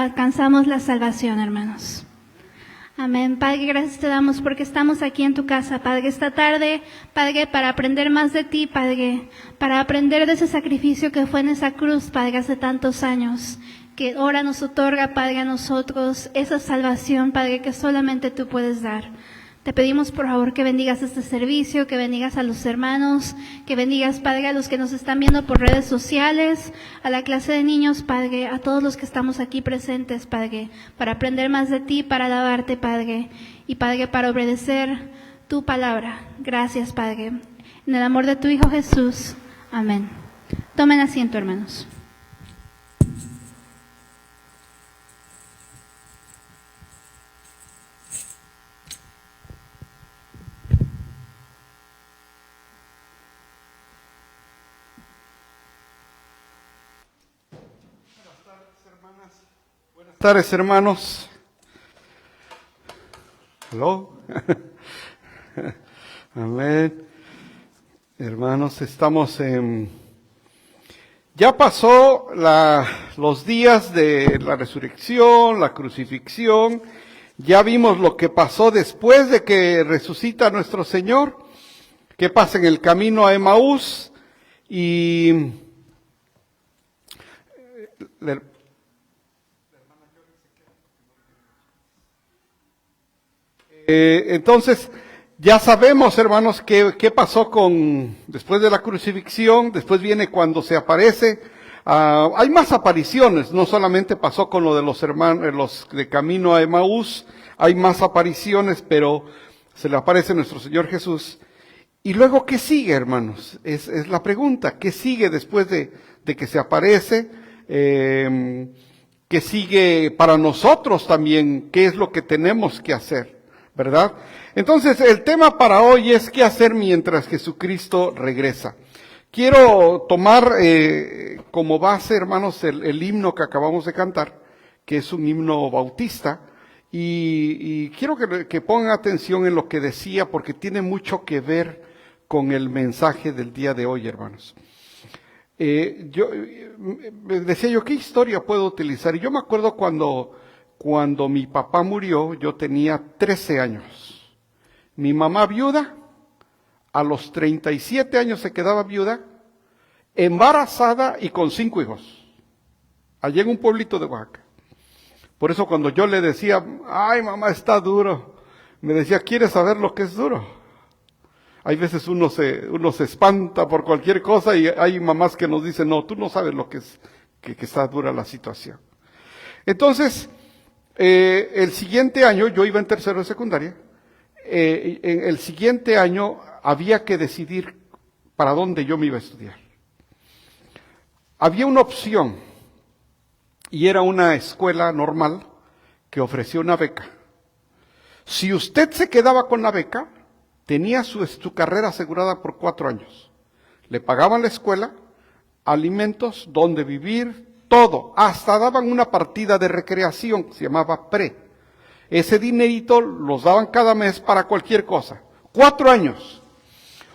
alcanzamos la salvación, hermanos. Amén. Padre, gracias te damos porque estamos aquí en tu casa, Padre, esta tarde, Padre, para aprender más de ti, Padre, para aprender de ese sacrificio que fue en esa cruz, Padre, hace tantos años, que ahora nos otorga, Padre, a nosotros esa salvación, Padre, que solamente tú puedes dar. Te pedimos, por favor, que bendigas este servicio, que bendigas a los hermanos, que bendigas, Padre, a los que nos están viendo por redes sociales, a la clase de niños, Padre, a todos los que estamos aquí presentes, Padre, para aprender más de ti, para alabarte, Padre, y, Padre, para obedecer tu palabra. Gracias, Padre. En el amor de tu Hijo Jesús. Amén. Tomen asiento, hermanos. Buenas tardes, hermanos. Hello. Amén. Hermanos, estamos en... Ya pasó los días de la resurrección, la crucifixión. Ya vimos lo que pasó después de que resucita nuestro Señor. ¿Qué pasa en el camino a Emaús? Y... entonces, ya sabemos, hermanos, qué pasó después de la crucifixión. Después viene cuando se aparece. Hay más apariciones, no solamente pasó con lo de los hermanos, los de camino a Emaús. Hay más apariciones, pero se le aparece nuestro Señor Jesús. Y luego, ¿qué sigue, hermanos? Es la pregunta. ¿Qué sigue después de que se aparece? ¿Qué sigue para nosotros también? ¿Qué es lo que tenemos que hacer? ¿Verdad? Entonces, el tema para hoy es qué hacer mientras Jesucristo regresa. Quiero tomar como base, hermanos, el himno que acabamos de cantar, que es un himno bautista, Y quiero que pongan atención en lo que decía, porque tiene mucho que ver con el mensaje del día de hoy, hermanos. Decía yo, ¿qué historia puedo utilizar? Y yo me acuerdo cuando mi papá murió, yo tenía 13 años. Mi mamá viuda, a los 37 años se quedaba viuda, embarazada y con 5 hijos, allí en un pueblito de Oaxaca. Por eso cuando yo le decía, ay mamá, está duro, me decía, ¿quieres saber lo que es duro? Hay veces uno se espanta por cualquier cosa y hay mamás que nos dicen, no, tú no sabes lo que es, que está dura la situación. Entonces, el siguiente año, yo iba en tercero de secundaria, en el siguiente año había que decidir para dónde yo me iba a estudiar. Había una opción, y era una escuela normal que ofrecía una beca. Si usted se quedaba con la beca, tenía su carrera asegurada por 4 años. Le pagaban la escuela, alimentos, dónde vivir, todo. Hasta daban una partida de recreación que se llamaba pre. Ese dinerito los daban cada mes para cualquier cosa. 4 años.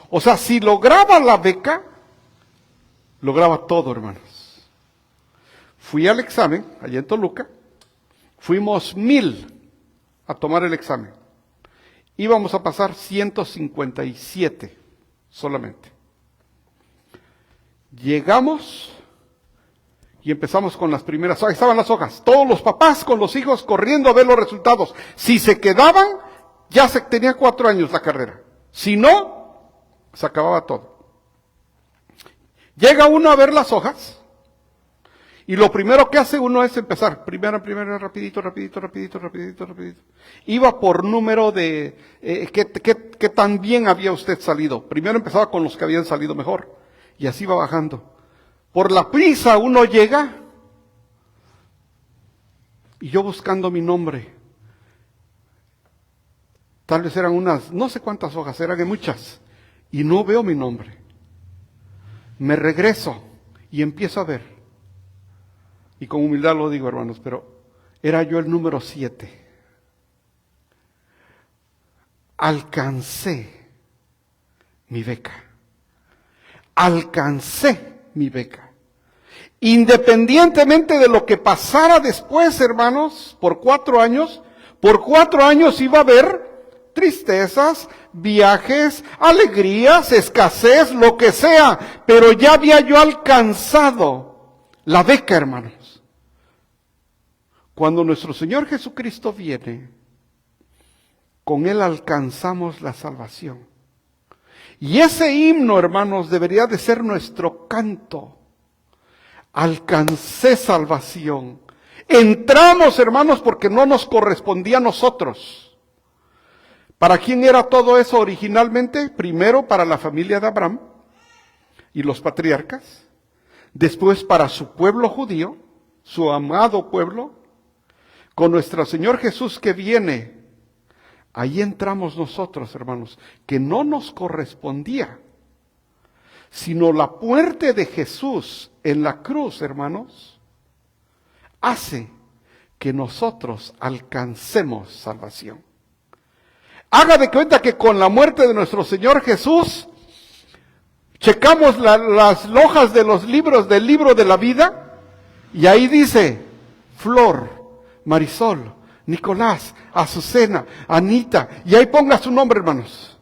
O sea, si lograba la beca, lograba todo, hermanos. Fui al examen, allá en Toluca, fuimos 1000 a tomar el examen. Íbamos a pasar 157 solamente. Llegamos y empezamos con las primeras, ahí estaban las hojas, todos los papás con los hijos corriendo a ver los resultados. Si se quedaban, ya tenía 4 años la carrera. Si no, se acababa todo. Llega uno a ver las hojas. Y lo primero que hace uno es empezar, primero, rapidito. Iba por número de, qué tan bien había usted salido. Primero empezaba con los que habían salido mejor, y así va bajando. Por la prisa uno llega, y yo buscando mi nombre. Tal vez eran unas, no sé cuántas hojas, eran muchas, y no veo mi nombre. Me regreso, y empiezo a ver. Y con humildad lo digo, hermanos, pero era yo el número 7. Alcancé mi beca. Alcancé mi beca. Independientemente de lo que pasara después, hermanos, por 4 años iba a haber tristezas, viajes, alegrías, escasez, lo que sea, pero ya había yo alcanzado la beca, hermanos. Cuando nuestro Señor Jesucristo viene, con Él alcanzamos la salvación. Y ese himno, hermanos, debería de ser nuestro canto. Alcancé salvación. Entramos, hermanos, porque no nos correspondía a nosotros. ¿Para quién era todo eso originalmente? Primero para la familia de Abraham y los patriarcas. Después para su pueblo judío, su amado pueblo. Con nuestro Señor Jesús que viene, ahí entramos nosotros, hermanos, que no nos correspondía, sino la muerte de Jesús en la cruz, hermanos, hace que nosotros alcancemos salvación. Haga de cuenta que con la muerte de nuestro Señor Jesús, checamos las hojas de los libros del libro de la vida, y ahí dice, Flor, Marisol, Nicolás, Azucena, Anita, y ahí ponga su nombre, hermanos.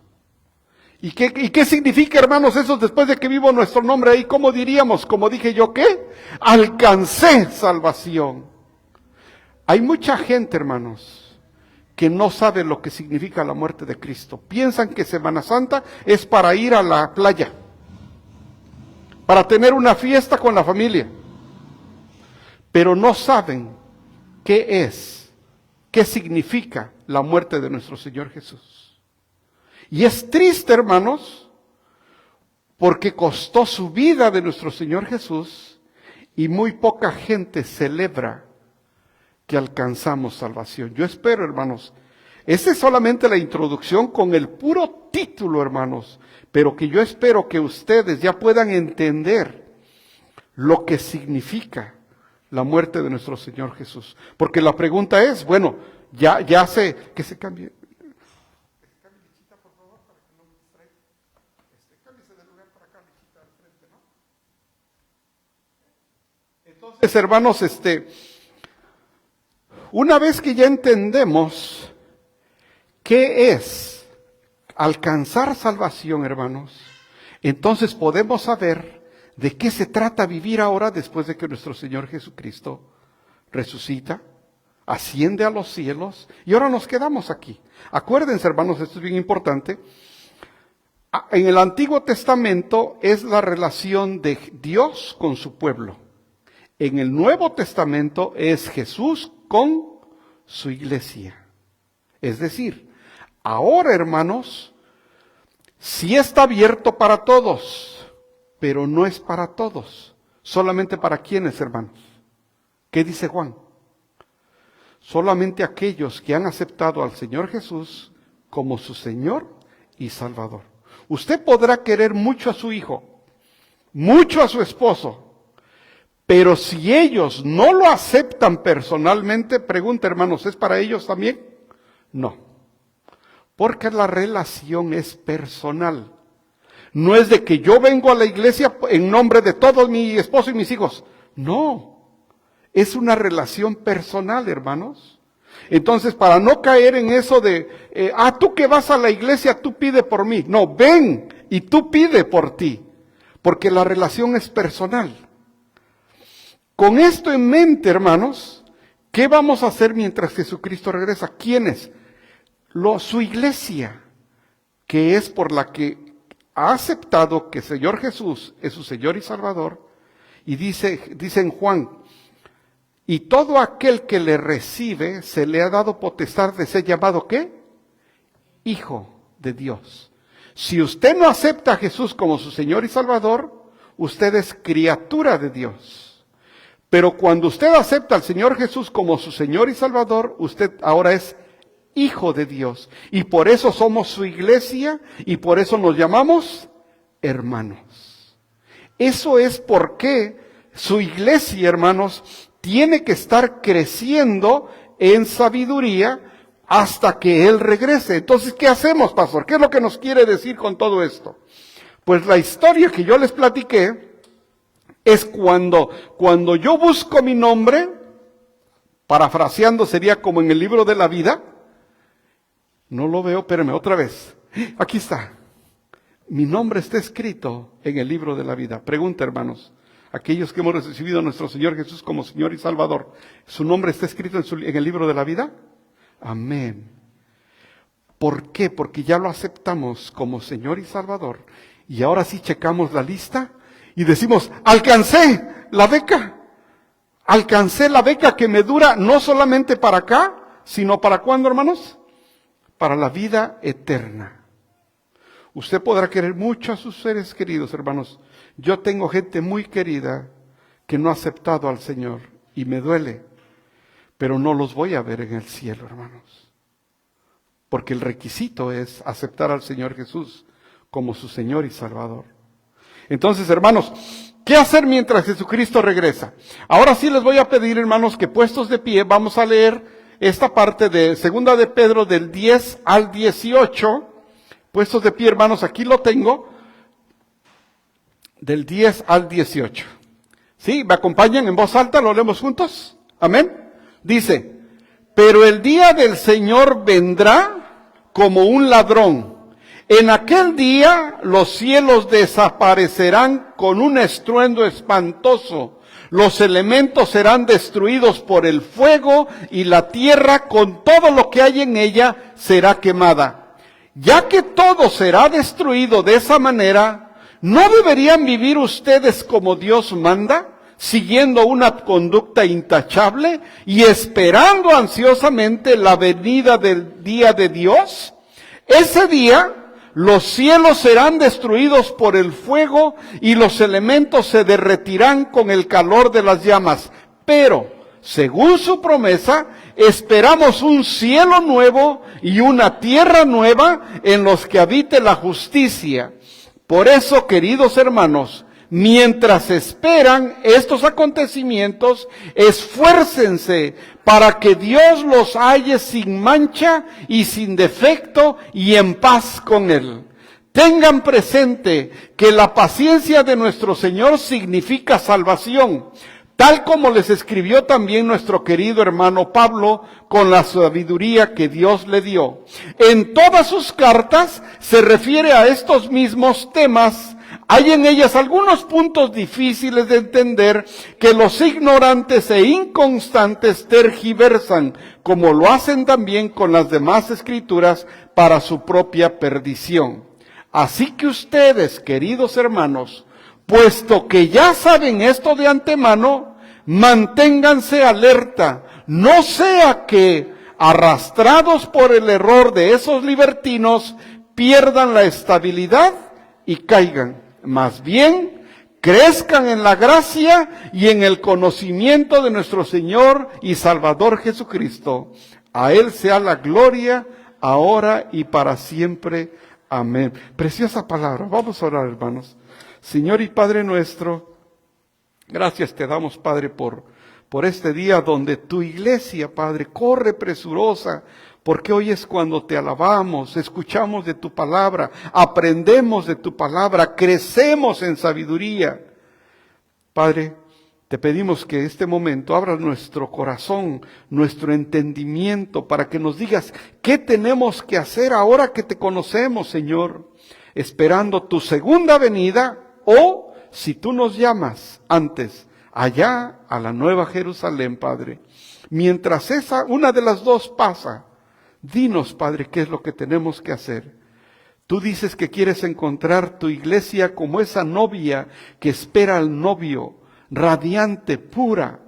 ¿Y qué significa, hermanos, eso después de que vivo nuestro nombre ahí? ¿Cómo diríamos? Como dije yo, ¿qué? Alcancé salvación. Hay mucha gente, hermanos, que no sabe lo que significa la muerte de Cristo. Piensan que Semana Santa es para ir a la playa, para tener una fiesta con la familia, pero no saben qué significa la muerte de nuestro Señor Jesús. Y es triste, hermanos, porque costó su vida de nuestro Señor Jesús y muy poca gente celebra que alcanzamos salvación. Yo espero, hermanos, esa es solamente la introducción con el puro título, hermanos, pero que yo espero que ustedes ya puedan entender lo que significa la muerte de nuestro Señor Jesús. Porque la pregunta es, bueno, que se cambie. Entonces, hermanos, una vez que ya entendemos qué es alcanzar salvación, hermanos, entonces podemos saber de qué se trata vivir ahora después de que nuestro Señor Jesucristo resucita, asciende a los cielos y ahora nos quedamos aquí. Acuérdense, hermanos, esto es bien importante. En el Antiguo Testamento es la relación de Dios con su pueblo. En el Nuevo Testamento es Jesús con su iglesia. Es decir, ahora, hermanos, sí está abierto para todos, pero no es para todos. Solamente para quienes, hermanos. ¿Qué dice Juan? Solamente aquellos que han aceptado al Señor Jesús como su Señor y Salvador. Usted podrá querer mucho a su hijo, mucho a su esposo, pero si ellos no lo aceptan personalmente, pregunta, hermanos, ¿es para ellos también? No, porque la relación es personal. No es de que yo vengo a la iglesia en nombre de todos mi esposo y mis hijos. No, es una relación personal, hermanos. Entonces, para no caer en eso de, tú que vas a la iglesia, tú pide por mí. No, ven y tú pide por ti, porque la relación es personal. Con esto en mente, hermanos, ¿qué vamos a hacer mientras Jesucristo regresa? ¿Quiénes? Su iglesia, que es por la que ha aceptado que el Señor Jesús es su Señor y Salvador. Y dice en Juan, y todo aquel que le recibe, se le ha dado potestad de ser llamado, ¿qué? Hijo de Dios. Si usted no acepta a Jesús como su Señor y Salvador, usted es criatura de Dios. Pero cuando usted acepta al Señor Jesús como su Señor y Salvador, usted ahora es hijo de Dios. Y por eso somos su iglesia y por eso nos llamamos hermanos. Eso es porque su iglesia, hermanos, tiene que estar creciendo en sabiduría hasta que Él regrese. Entonces, ¿qué hacemos, pastor? ¿Qué es lo que nos quiere decir con todo esto? Pues la historia que yo les platiqué es cuando yo busco mi nombre, parafraseando sería como en el libro de la vida. No lo veo, espérame, otra vez. Aquí está. Mi nombre está escrito en el libro de la vida. Pregunta, hermanos, aquellos que hemos recibido a nuestro Señor Jesús como Señor y Salvador, ¿su nombre está escrito en el libro de la vida? Amén. ¿Por qué? Porque ya lo aceptamos como Señor y Salvador. Y ahora sí checamos la lista y decimos, alcancé la beca. Alcancé la beca que me dura no solamente para acá, sino para ¿cuándo, hermanos? Para la vida eterna. Usted podrá querer mucho a sus seres queridos, hermanos. Yo tengo gente muy querida que no ha aceptado al Señor y me duele, pero no los voy a ver en el cielo, hermanos. Porque el requisito es aceptar al Señor Jesús como su Señor y Salvador. Entonces, hermanos, ¿qué hacer mientras Jesucristo regresa? Ahora sí les voy a pedir, hermanos, que puestos de pie, vamos a leer esta parte de Segunda de Pedro del 10 al 18. Puestos de pie, hermanos, aquí lo tengo. Del 10 al 18. ¿Sí? ¿Me acompañan en voz alta? ¿Lo leemos juntos? Amén. Dice, pero el día del Señor vendrá como un ladrón. En aquel día los cielos desaparecerán con un estruendo espantoso. Los elementos serán destruidos por el fuego y la tierra con todo lo que hay en ella será quemada. Ya que todo será destruido de esa manera, ¿no deberían vivir ustedes como Dios manda, siguiendo una conducta intachable y esperando ansiosamente la venida del día de Dios? Ese día los cielos serán destruidos por el fuego y los elementos se derretirán con el calor de las llamas. Pero, según su promesa, esperamos un cielo nuevo y una tierra nueva en los que habite la justicia. Por eso, queridos hermanos, Mientras esperan estos acontecimientos, esfuércense para que Dios los halle sin mancha y sin defecto y en paz con Él. Tengan presente que la paciencia de nuestro Señor significa salvación, tal como les escribió también nuestro querido hermano Pablo con la sabiduría que Dios le dio. En todas sus cartas se refiere a estos mismos temas. Hay en ellas algunos puntos difíciles de entender que los ignorantes e inconstantes tergiversan, como lo hacen también con las demás escrituras para su propia perdición. Así que ustedes, queridos hermanos, puesto que ya saben esto de antemano, manténganse alerta, no sea que, arrastrados por el error de esos libertinos, pierdan la estabilidad y caigan. Más bien, crezcan en la gracia y en el conocimiento de nuestro Señor y Salvador Jesucristo. A Él sea la gloria, ahora y para siempre. Amén. Preciosa palabra. Vamos a orar, hermanos. Señor y Padre nuestro, gracias te damos, Padre, por este día donde tu iglesia, Padre, corre presurosa, porque hoy es cuando te alabamos, escuchamos de tu palabra, aprendemos de tu palabra, crecemos en sabiduría. Padre, te pedimos que este momento abras nuestro corazón, nuestro entendimiento, para que nos digas qué tenemos que hacer ahora que te conocemos, Señor, esperando tu segunda venida, o si tú nos llamas antes, allá a la Nueva Jerusalén, Padre. Mientras una de las dos pasa, dinos, Padre, qué es lo que tenemos que hacer. Tú dices que quieres encontrar tu iglesia como esa novia que espera al novio, radiante, pura.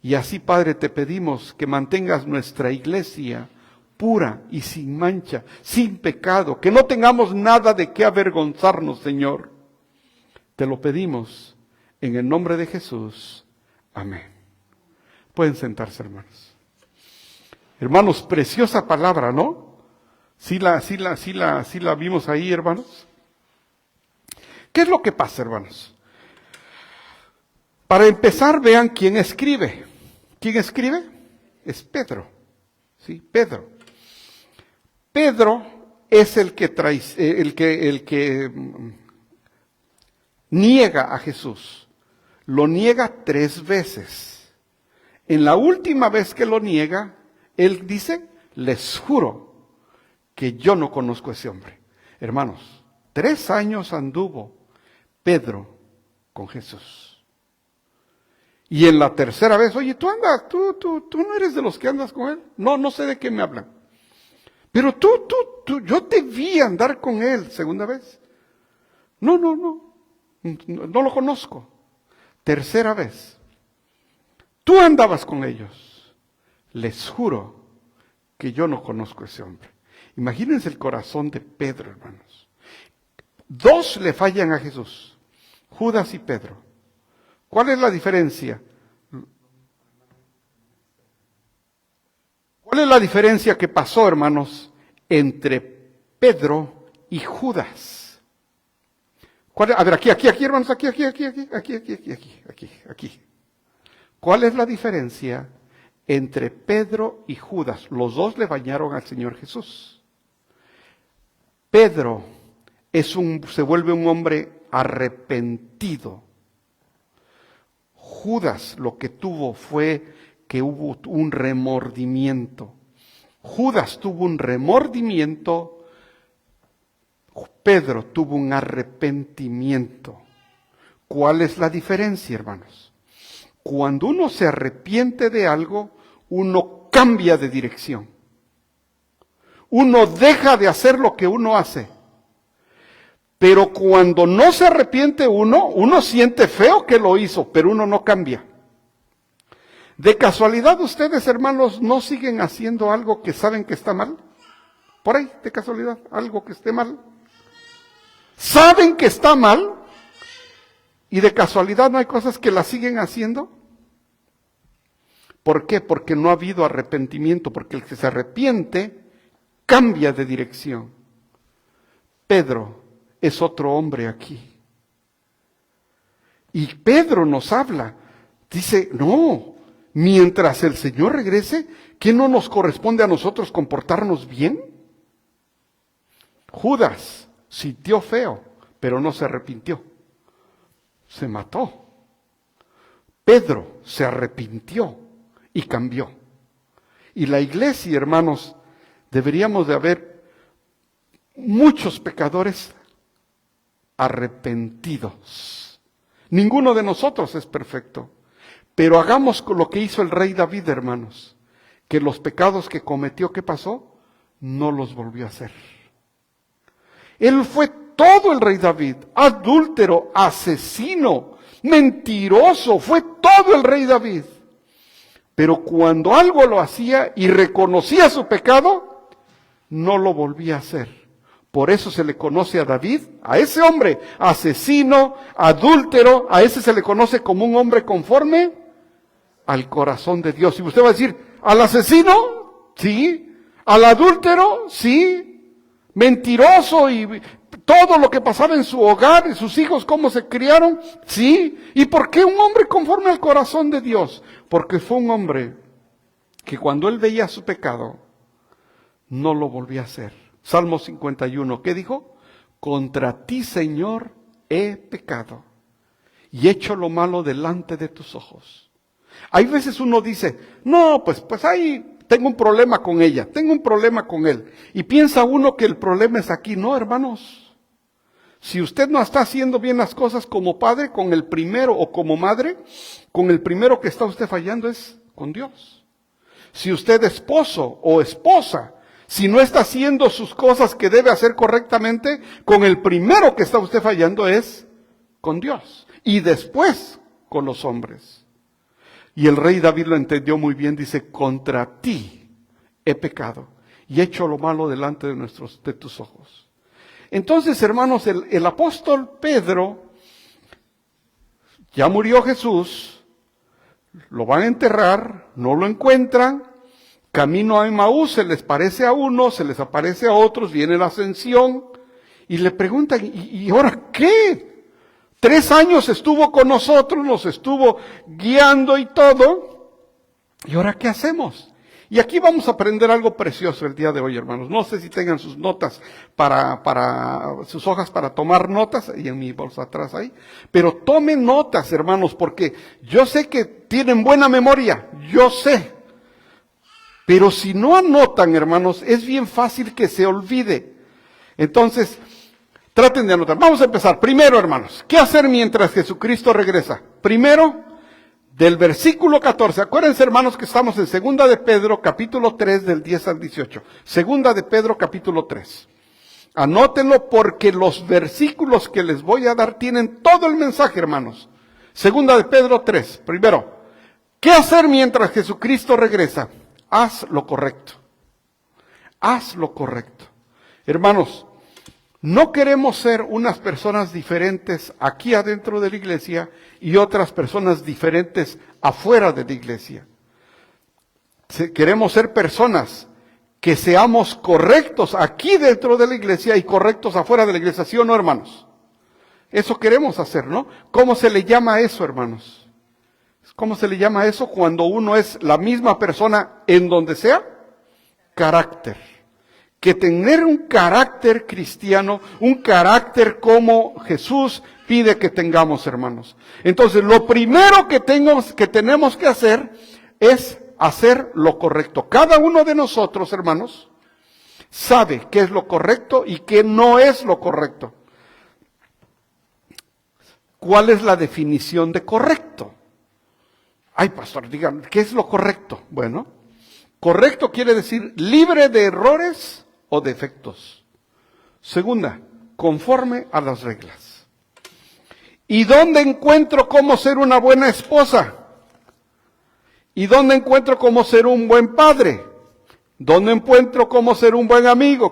Y así, Padre, te pedimos que mantengas nuestra iglesia pura y sin mancha, sin pecado, que no tengamos nada de qué avergonzarnos, Señor. Te lo pedimos en el nombre de Jesús. Amén. Pueden sentarse, hermanos. Hermanos, preciosa palabra, ¿no? Sí la vimos ahí, hermanos. ¿Qué es lo que pasa, hermanos? Para empezar, vean quién escribe. ¿Quién escribe? Es Pedro. Sí, Pedro. Pedro es el que niega a Jesús. Lo niega 3 veces. En la última vez que lo niega, él dice, les juro que yo no conozco a ese hombre. Hermanos, 3 años anduvo Pedro con Jesús. Y en la tercera vez, oye, tú no eres de los que andas con él. No sé de qué me hablan. Pero yo te vi andar con él, segunda vez. No lo conozco. Tercera vez, tú andabas con ellos. Les juro que yo no conozco a ese hombre. Imagínense el corazón de Pedro, hermanos. 2 le fallan a Jesús, Judas y Pedro. ¿Cuál es la diferencia? ¿Cuál es la diferencia que pasó, hermanos, entre Pedro y Judas? A ver, aquí, hermanos, aquí. ¿Cuál es la diferencia entre Pedro y Judas? Los 2 le bañaron al Señor Jesús. Pedro se vuelve un hombre arrepentido. Judas lo que tuvo fue que hubo un remordimiento. Judas tuvo un remordimiento, Pedro tuvo un arrepentimiento. ¿Cuál es la diferencia, hermanos? Cuando uno se arrepiente de algo, uno cambia de dirección. Uno deja de hacer lo que uno hace. Pero cuando no se arrepiente uno siente feo que lo hizo, pero uno no cambia. ¿De casualidad ustedes, hermanos, no siguen haciendo algo que saben que está mal? Por ahí, de casualidad, algo que esté mal. ¿Saben que está mal? ¿Y de casualidad no hay cosas que la siguen haciendo? ¿Por qué? Porque no ha habido arrepentimiento, porque el que se arrepiente cambia de dirección. Pedro es otro hombre aquí. Y Pedro nos habla, dice, no, mientras el Señor regrese, ¿qué no nos corresponde a nosotros comportarnos bien? Judas sintió feo, pero no se arrepintió. Se mató. Pedro se arrepintió y cambió. Y la iglesia, hermanos, deberíamos de haber muchos pecadores arrepentidos. Ninguno de nosotros es perfecto, pero hagamos lo que hizo el rey David, hermanos, que los pecados que cometió, ¿qué pasó? No los volvió a hacer. Él fue todo el rey David, adúltero, asesino, mentiroso, fue todo el rey David. Pero cuando algo lo hacía y reconocía su pecado, no lo volvía a hacer. Por eso se le conoce a David, a ese hombre asesino, adúltero, a ese se le conoce como un hombre conforme al corazón de Dios. Y usted va a decir, ¿al asesino? Sí. ¿Al adúltero? Sí. Mentiroso y todo lo que pasaba en su hogar, sus hijos, cómo se criaron, sí. ¿Y por qué un hombre conforme al corazón de Dios? Porque fue un hombre que cuando él veía su pecado, no lo volvía a hacer. Salmo 51, ¿qué dijo? Contra ti, Señor, he pecado y hecho lo malo delante de tus ojos. Hay veces uno dice, no, pues ahí tengo un problema con ella, tengo un problema con él. Y piensa uno que el problema es aquí. No, hermanos. Si usted no está haciendo bien las cosas como padre, con el primero, o como madre, con el primero que está usted fallando es con Dios. Si usted es esposo o esposa, si no está haciendo sus cosas que debe hacer correctamente, con el primero que está usted fallando es con Dios. Y después con los hombres. Y el rey David lo entendió muy bien, dice, contra ti he pecado y he hecho lo malo delante de tus ojos. Entonces, hermanos, el apóstol Pedro, ya murió Jesús, lo van a enterrar, no lo encuentran, camino a Emaús, se les parece a unos, se les aparece a otros, viene la ascensión, y le preguntan, ¿y ahora qué? 3 años estuvo con nosotros, nos estuvo guiando y todo, ¿y ahora qué hacemos? Y aquí vamos a aprender algo precioso el día de hoy, hermanos. No sé si tengan sus notas sus hojas para tomar notas, y en mi bolsa atrás ahí, pero tomen notas, hermanos, porque yo sé que tienen buena memoria, yo sé. Pero si no anotan, hermanos, es bien fácil que se olvide. Entonces, traten de anotar. Vamos a empezar. Primero, hermanos, ¿qué hacer mientras Jesucristo regresa? Primero, del versículo 14. Acuérdense, hermanos, que estamos en 2 de Pedro, capítulo 3, del 10 al 18. 2 de Pedro, capítulo 3. Anótenlo porque los versículos que les voy a dar tienen todo el mensaje, hermanos. 2 de Pedro 3. Primero, ¿qué hacer mientras Jesucristo regresa? Haz lo correcto. Haz lo correcto. Hermanos, no queremos ser unas personas diferentes aquí adentro de la iglesia y otras personas diferentes afuera de la iglesia. Queremos ser personas que seamos correctos aquí dentro de la iglesia y correctos afuera de la iglesia, ¿sí o no, hermanos? Eso queremos hacer, ¿no? ¿Cómo se le llama eso, hermanos? ¿Cómo se le llama eso cuando uno es la misma persona en donde sea? Carácter. Que tener un carácter cristiano, un carácter como Jesús pide que tengamos, hermanos. Entonces, lo primero que tenemos que hacer es hacer lo correcto. Cada uno de nosotros, hermanos, sabe qué es lo correcto y qué no es lo correcto. ¿Cuál es la definición de correcto? Ay, pastor, dígame, ¿qué es lo correcto? Bueno, correcto quiere decir libre de errores o defectos. Segunda, conforme a las reglas. ¿Y dónde encuentro cómo ser una buena esposa? ¿Y dónde encuentro cómo ser un buen padre? ¿Dónde encuentro cómo ser un buen amigo?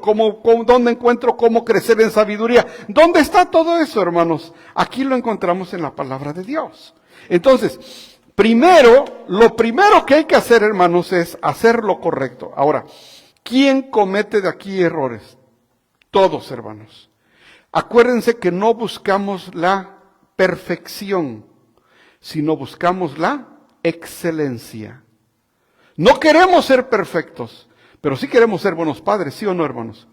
¿Dónde encuentro cómo crecer en sabiduría? ¿Dónde está todo eso, hermanos? Aquí lo encontramos en la palabra de Dios. Entonces, lo primero que hay que hacer, hermanos, es hacer lo correcto. Ahora, ¿quién comete de aquí errores? Todos, hermanos. Acuérdense que no buscamos la perfección, sino buscamos la excelencia. No queremos ser perfectos, pero sí queremos ser buenos padres, ¿sí o no, hermanos?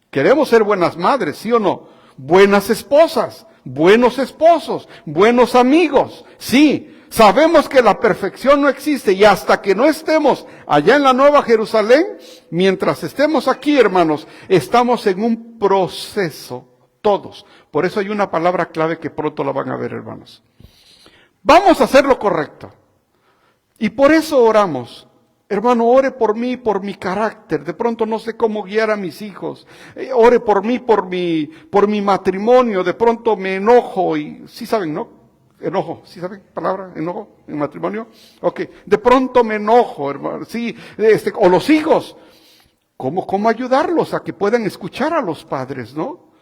Queremos ser buenas madres, ¿sí o no? Buenas esposas, buenos esposos, buenos amigos, sí. Sabemos que la perfección no existe y hasta que no estemos allá en la Nueva Jerusalén, mientras estemos aquí, hermanos, estamos en un proceso, todos. Por eso hay una palabra clave que pronto la van a ver, hermanos. Vamos a hacer lo correcto. Y por eso oramos. Hermano, ore por mí, por mi carácter. De pronto no sé cómo guiar a mis hijos. Ore por mí, por mi matrimonio. De pronto me enojo y, sí saben, ¿no? Enojo, ¿sí saben palabra? Enojo en matrimonio. Ok, de pronto me enojo, hermano. Sí, o los hijos. ¿Cómo ayudarlos a que puedan escuchar a los padres, no?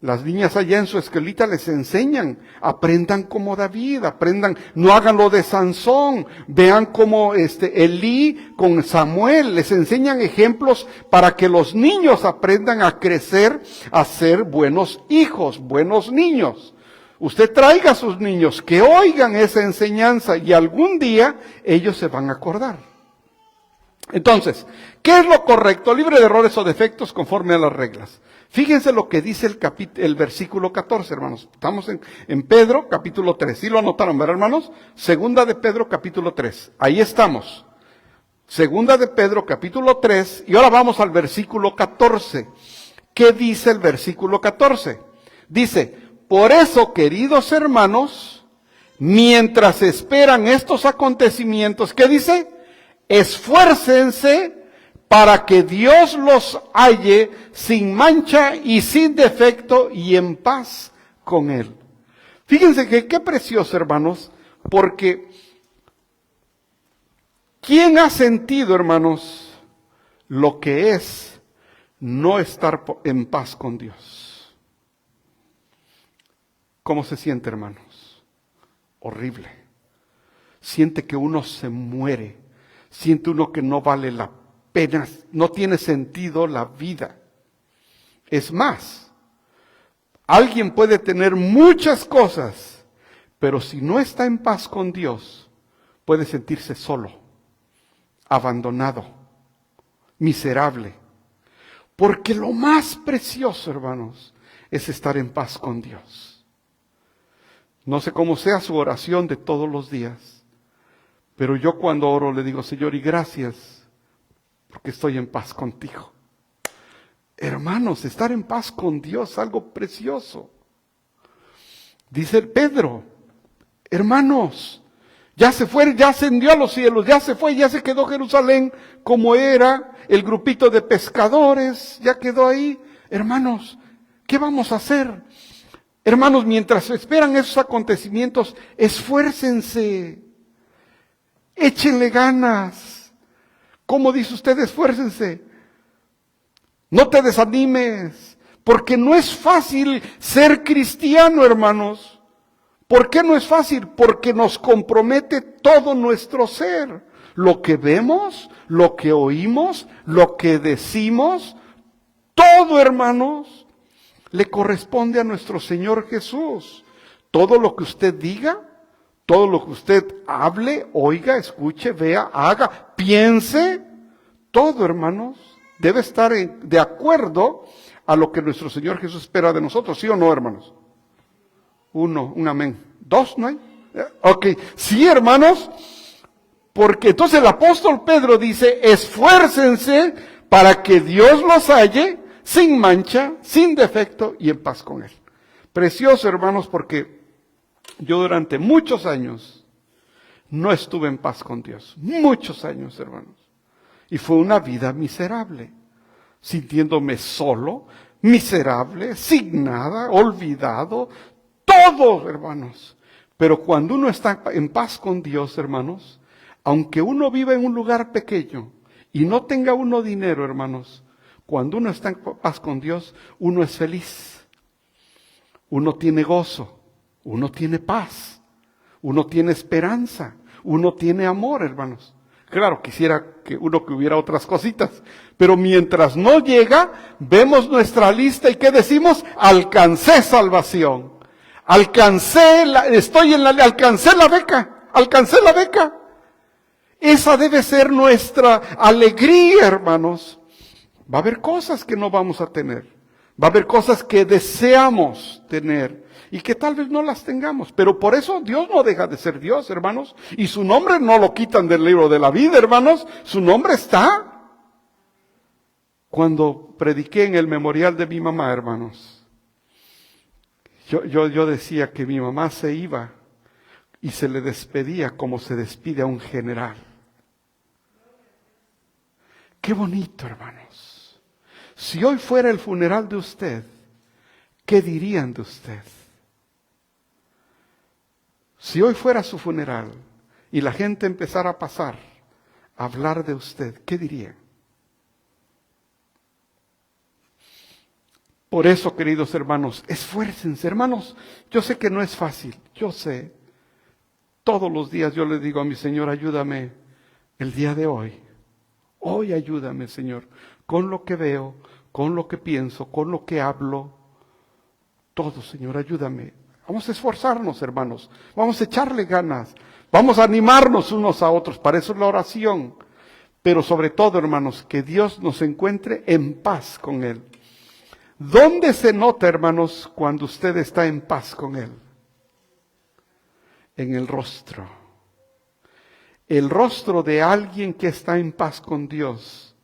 Las niñas allá en su escuelita les enseñan, aprendan como David, aprendan, no hagan lo de Sansón, vean como Elí con Samuel, les enseñan ejemplos para que los niños aprendan a crecer, a ser buenos hijos, buenos niños. Usted traiga a sus niños que oigan esa enseñanza y algún día ellos se van a acordar. Entonces, ¿qué es lo correcto? Libre de errores o defectos conforme a las reglas. Fíjense lo que dice el versículo 14, hermanos. Estamos en Pedro, capítulo 3. ¿Sí lo anotaron, verdad, hermanos? Segunda de Pedro, capítulo 3. Ahí estamos. Segunda de Pedro, capítulo 3. Y ahora vamos al versículo 14. ¿Qué dice el versículo 14? Dice, por eso, queridos hermanos, mientras esperan estos acontecimientos, ¿qué dice? Esfuércense para que Dios los halle sin mancha y sin defecto y en paz con Él. Fíjense que qué precioso, hermanos, porque ¿quién ha sentido, hermanos, lo que es no estar en paz con Dios? ¿Cómo se siente, hermanos? Horrible. Siente que uno se muere. Siente uno que no vale la pena, no tiene sentido la vida. Es más, alguien puede tener muchas cosas, pero si no está en paz con Dios, puede sentirse solo, abandonado, miserable. Porque lo más precioso, hermanos, es estar en paz con Dios. No sé cómo sea su oración de todos los días, pero yo cuando oro le digo, Señor, y gracias, porque estoy en paz contigo. Hermanos, estar en paz con Dios es algo precioso. Dice Pedro, hermanos, ya se fue, ya ascendió a los cielos, ya se fue, ya se quedó Jerusalén como era, el grupito de pescadores, ya quedó ahí. Hermanos, ¿qué vamos a hacer? Hermanos, mientras esperan esos acontecimientos, esfuércense, échenle ganas. ¿Cómo dice usted? Esfuércense. No te desanimes, porque no es fácil ser cristiano, hermanos. ¿Por qué no es fácil? Porque nos compromete todo nuestro ser. Lo que vemos, lo que oímos, lo que decimos, todo, hermanos, le corresponde a nuestro Señor Jesús. Todo lo que usted diga, todo lo que usted hable, oiga, escuche, vea, haga, piense, todo, hermanos, debe estar de acuerdo a lo que nuestro Señor Jesús espera de nosotros, ¿sí o no, hermanos? Uno, un amén. Dos, ¿no hay? Ok, sí, hermanos, porque entonces el apóstol Pedro dice, esfuércense para que Dios los halle sin mancha, sin defecto y en paz con Él. Precioso, hermanos, porque yo durante muchos años no estuve en paz con Dios. Muchos años, hermanos. Y fue una vida miserable, sintiéndome solo, miserable, sin nada, olvidado, todo, hermanos. Pero cuando uno está en paz con Dios, hermanos, aunque uno viva en un lugar pequeño y no tenga uno dinero, hermanos, cuando uno está en paz con Dios, uno es feliz, uno tiene gozo, uno tiene paz, uno tiene esperanza, uno tiene amor, hermanos. Claro, quisiera que hubiera otras cositas, pero mientras no llega, vemos nuestra lista y ¿qué decimos? Alcancé salvación. alcancé la beca. Esa debe ser nuestra alegría, hermanos. Va a haber cosas que no vamos a tener. Va a haber cosas que deseamos tener y que tal vez no las tengamos. Pero por eso Dios no deja de ser Dios, hermanos. Y su nombre no lo quitan del libro de la vida, hermanos. Su nombre está. Cuando prediqué en el memorial de mi mamá, hermanos, yo decía que mi mamá se iba y se le despedía como se despide a un general. Qué bonito, hermanos. Si hoy fuera el funeral de usted, ¿qué dirían de usted? Si hoy fuera su funeral y la gente empezara a pasar a hablar de usted, ¿qué dirían? Por eso, queridos hermanos, esfuércense, hermanos. Yo sé que no es fácil, yo sé. Todos los días yo le digo a mi Señor, ayúdame el día de hoy. Hoy ayúdame, Señor, con lo que veo, con lo que pienso, con lo que hablo. Todo, Señor, ayúdame. Vamos a esforzarnos, hermanos. Vamos a echarle ganas. Vamos a animarnos unos a otros. Para eso es la oración. Pero sobre todo, hermanos, que Dios nos encuentre en paz con Él. ¿Dónde se nota, hermanos, cuando usted está en paz con Él? En el rostro. El rostro de alguien que está en paz con Dios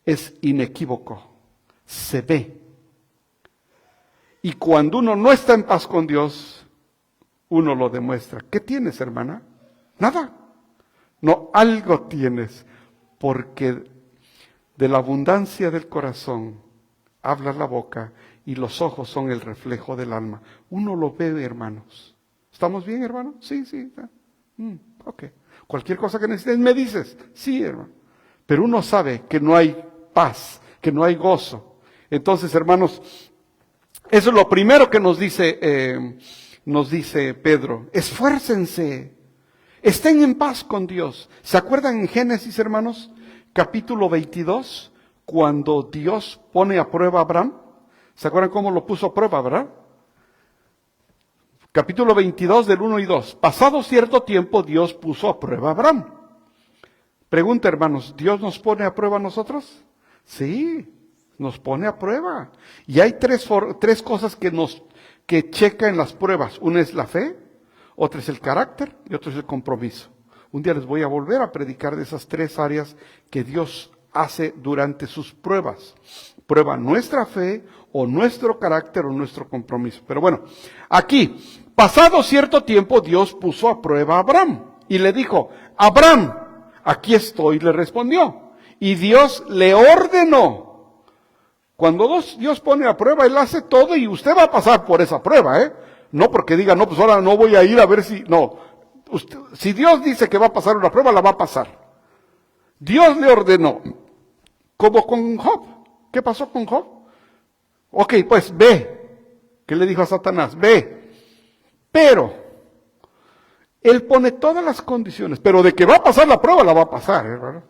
es inequívoco. Se ve. Y cuando uno no está en paz con Dios, uno lo demuestra. ¿Qué tienes, hermana? Nada. No, algo tienes. Porque de la abundancia del corazón habla la boca y los ojos son el reflejo del alma. Uno lo ve, hermanos. ¿Estamos bien, hermano? Sí. Ok. Cualquier cosa que necesites, me dices. Sí, hermano. Pero uno sabe que no hay paz, que no hay gozo. Entonces, hermanos, eso es lo primero que nos dice Pedro. Esfuércense. Estén en paz con Dios. ¿Se acuerdan en Génesis, hermanos? Capítulo 22, cuando Dios pone a prueba a Abraham. ¿Se acuerdan cómo lo puso a prueba, verdad? Capítulo 22 del 1 y 2. Pasado cierto tiempo, Dios puso a prueba a Abraham. Pregunta, hermanos, ¿Dios nos pone a prueba a nosotros? Sí, nos pone a prueba. Y hay tres cosas que checa en las pruebas. Una es la fe, otra es el carácter y otra es el compromiso. Un día les voy a volver a predicar de esas tres áreas que Dios hace durante sus pruebas. Prueba nuestra fe, o nuestro carácter, o nuestro compromiso. Pero bueno, aquí, pasado cierto tiempo, Dios puso a prueba a Abraham. Y le dijo, Abraham, aquí estoy, le respondió. Y Dios le ordenó. Cuando Dios pone a prueba, Él hace todo y usted va a pasar por esa prueba, ¿eh? No porque diga, no, pues ahora no voy a ir a ver si... No, si Dios dice que va a pasar una prueba, la va a pasar. Dios le ordenó, como con Job. ¿Qué pasó con Job? Ok, pues ve. ¿Qué le dijo a Satanás? Ve. Pero, Él pone todas las condiciones, pero de que va a pasar la prueba, la va a pasar, ¿verdad?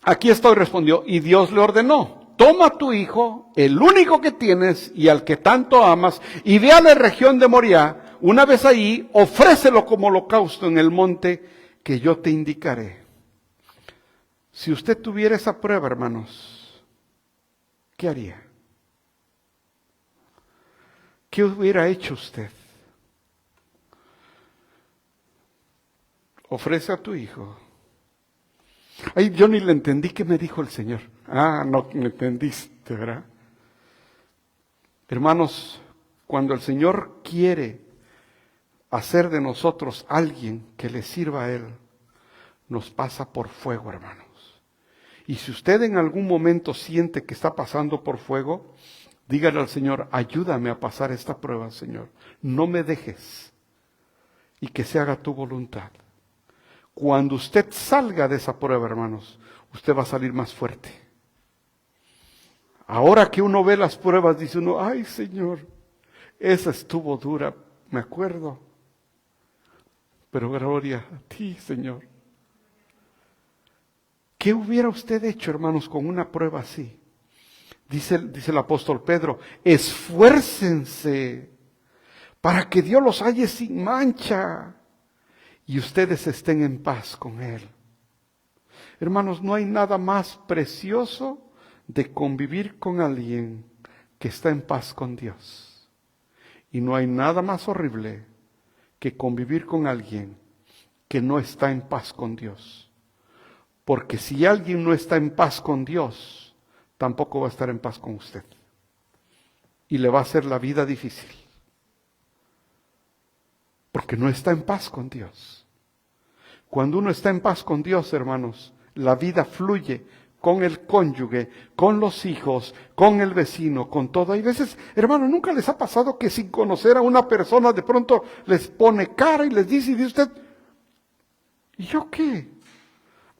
Aquí estoy, respondió, y Dios le ordenó, toma a tu hijo, el único que tienes y al que tanto amas, y ve a la región de Moriah, una vez ahí, ofrécelo como holocausto en el monte que yo te indicaré. Si usted tuviera esa prueba, hermanos, ¿qué haría? ¿Qué hubiera hecho usted? Ofrece a tu hijo. Ay, yo ni le entendí qué me dijo el Señor. Ah, no me entendiste, ¿verdad? Hermanos, cuando el Señor quiere hacer de nosotros alguien que le sirva a Él, nos pasa por fuego, hermanos. Y si usted en algún momento siente que está pasando por fuego, dígale al Señor, ayúdame a pasar esta prueba, Señor. No me dejes y que se haga tu voluntad. Cuando usted salga de esa prueba, hermanos, usted va a salir más fuerte. Ahora que uno ve las pruebas, dice uno, ay, Señor, esa estuvo dura, me acuerdo. Pero gloria a ti, Señor. ¿Qué hubiera usted hecho, hermanos, con una prueba así? Dice el apóstol Pedro, esfuércense para que Dios los halle sin mancha y ustedes estén en paz con Él. Hermanos, no hay nada más precioso de convivir con alguien que está en paz con Dios. Y no hay nada más horrible que convivir con alguien que no está en paz con Dios. Porque si alguien no está en paz con Dios, tampoco va a estar en paz con usted. Y le va a hacer la vida difícil. Porque no está en paz con Dios. Cuando uno está en paz con Dios, hermanos, la vida fluye con el cónyuge, con los hijos, con el vecino, con todo. Hay veces, hermano, ¿nunca les ha pasado que sin conocer a una persona de pronto les pone cara y les dice, y dice usted, ¿y yo qué?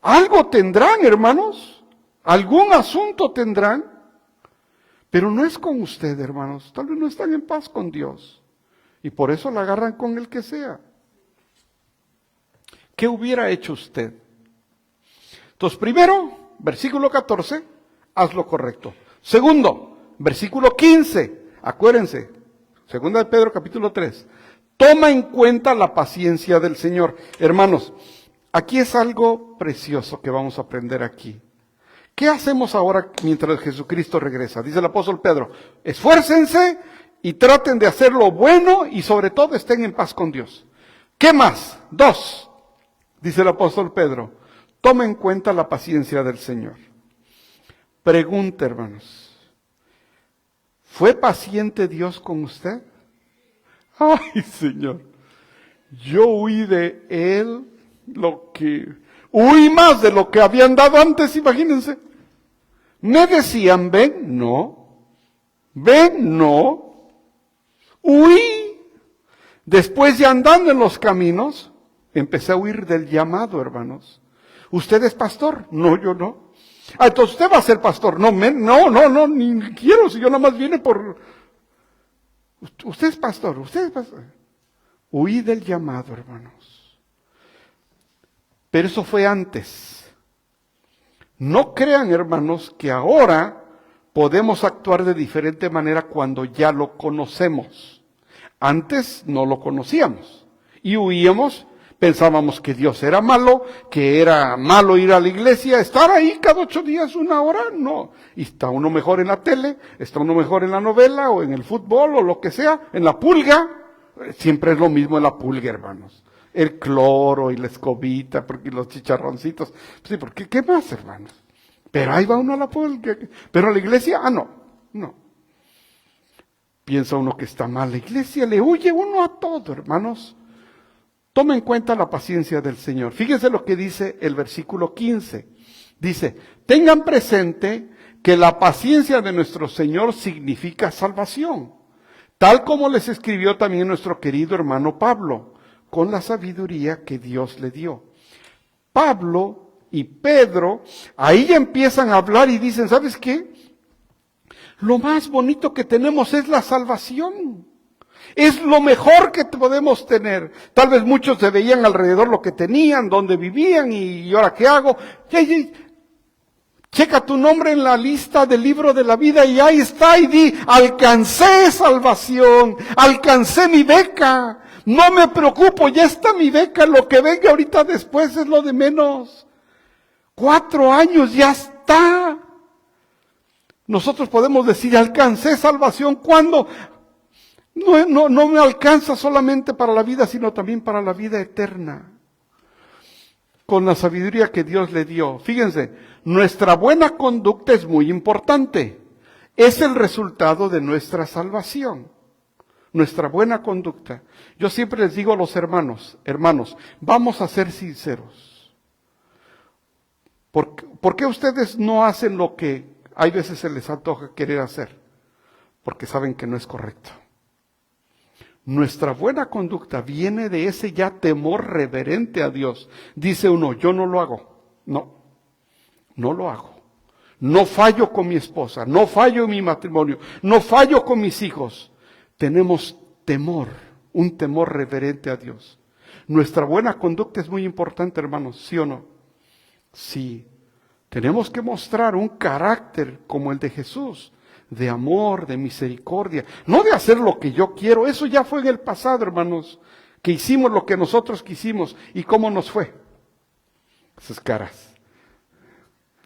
Algo tendrán, hermanos, algún asunto tendrán, pero no es con usted, hermanos. Tal vez no están en paz con Dios y por eso la agarran con el que sea. ¿Qué hubiera hecho usted? Entonces, primero, versículo 14, haz lo correcto. Segundo, versículo 15, acuérdense, segunda de Pedro capítulo 3, toma en cuenta la paciencia del Señor. Hermanos, aquí es algo precioso que vamos a aprender aquí. ¿Qué hacemos ahora mientras Jesucristo regresa? Dice el apóstol Pedro, esfuércense y traten de hacer lo bueno y sobre todo estén en paz con Dios. ¿Qué más? 2, dice el apóstol Pedro, toma en cuenta la paciencia del Señor. Pregunta, hermanos, ¿fue paciente Dios con usted? Ay, Señor, yo huí de Él huí más de lo que habían dado antes, imagínense. Me decían, ven, no. Ven, no. Huí. Después de andando en los caminos, empecé a huir del llamado, hermanos. ¿Usted es pastor? No, yo no. Ah, entonces usted va a ser pastor. No, ni quiero, si yo nada más vine por... Usted es pastor, Huí del llamado, hermanos. Pero eso fue antes. No crean, hermanos, que ahora podemos actuar de diferente manera cuando ya lo conocemos. Antes no lo conocíamos y huíamos. Pensábamos que Dios era malo, que era malo ir a la iglesia, estar ahí cada 8 días, 1 hora, no. Y está uno mejor en la tele, está uno mejor en la novela o en el fútbol o lo que sea, en la pulga. Siempre es lo mismo en la pulga, hermanos. El cloro y la escobita, porque los chicharroncitos. Sí, porque ¿qué más, hermanos? Pero ahí va uno a la pulga. Pero a la iglesia, no. Piensa uno que está mal la iglesia, le huye uno a todo, hermanos. Toma en cuenta la paciencia del Señor. Fíjense lo que dice el versículo 15. Dice, tengan presente que la paciencia de nuestro Señor significa salvación, tal como les escribió también nuestro querido hermano Pablo, con la sabiduría que Dios le dio. Pablo y Pedro, ahí empiezan a hablar y dicen, ¿sabes qué? Lo más bonito que tenemos es la salvación. Es lo mejor que podemos tener. Tal vez muchos se veían alrededor lo que tenían, dónde vivían y ahora qué hago. Checa tu nombre en la lista del libro de la vida y ahí está y di, alcancé salvación, alcancé mi beca. No me preocupo, ya está mi beca, lo que venga ahorita después es lo de menos. 4 años, ya está. Nosotros podemos decir, alcancé salvación, ¿cuándo? No me alcanza solamente para la vida, sino también para la vida eterna. Con la sabiduría que Dios le dio. Fíjense, nuestra buena conducta es muy importante. Es el resultado de nuestra salvación. Nuestra buena conducta. Yo siempre les digo a los hermanos, vamos a ser sinceros. ¿Por qué ustedes no hacen lo que hay veces se les antoja querer hacer? Porque saben que no es correcto. Nuestra buena conducta viene de ese ya temor reverente a Dios. Dice uno, yo no lo hago. No lo hago. No fallo con mi esposa, no fallo en mi matrimonio, no fallo con mis hijos. Tenemos temor, un temor reverente a Dios. Nuestra buena conducta es muy importante, hermanos, ¿sí o no? Sí. Tenemos que mostrar un carácter como el de Jesús, de amor, de misericordia, no de hacer lo que yo quiero. Eso ya fue en el pasado, hermanos, que hicimos lo que nosotros quisimos. ¿Y cómo nos fue? Esas caras.